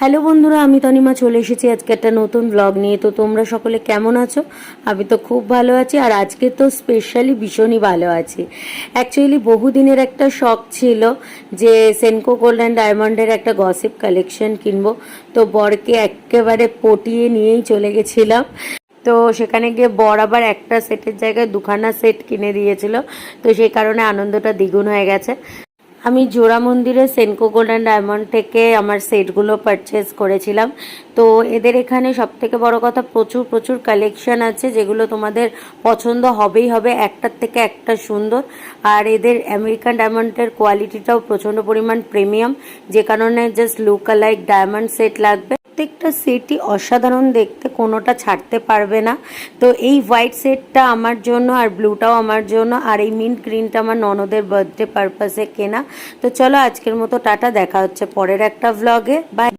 Hello বন্ধুরা, আমি তনিমা চলে এসেছি আজকে একটা নতুন ব্লগ নিয়ে। তো তোমরা সকলে কেমন আছো? আমি তো খুব ভালো আছি, আর আজকে তো স্পেশালি ভীষণই ভালো আছি। অ্যাকচুয়ালি বহুদিনের একটা শখ ছিল যে সেনকো গোল্ড অ্যান্ড ডায়মন্ডের একটা গসিপ কালেকশন কিনবো। তো বরকে একেবারে পটিয়ে নিয়েই চলে গেছিলাম। তো সেখানে গিয়ে বর আবার একটা সেটের জায়গায় দুখানা সেট কিনে দিয়েছিল। তো সেই কারণে আনন্দটা দ্বিগুণ হয়ে গেছে। আমি জোড়া মন্দিরের সেনকো গোল্ড অ্যান্ড ডায়মন্ড থেকে আমার সেটগুলো পারচেস করেছিলাম। তো এদের এখানে সবথেকে বড় কথা প্রচুর প্রচুর কালেকশন আছে, যেগুলো তোমাদের পছন্দ হবেই হবে, একটার থেকে একটা সুন্দর। আর এদের আমেরিকান ডায়মন্ডের কোয়ালিটিটাও প্রচণ্ড পরিমাণ প্রিমিয়াম, যে কারণে just look alike diamond set লাগবে। প্রত্যেকটা সেটই অসাধারণ দেখতে, কোনোটা ছাড়তে পারবে না। তো এই হোয়াইট সেটটা আমার জন্য, আর ব্লুটাও আমার জন্য, আর এই মিন্ট গ্রিনটা আমার ননদের বার্থডে পারপাসে কেনা। তো চলো আজকের মতো টাটা, দেখা হচ্ছে পরের একটা ভ্লগে। বাই।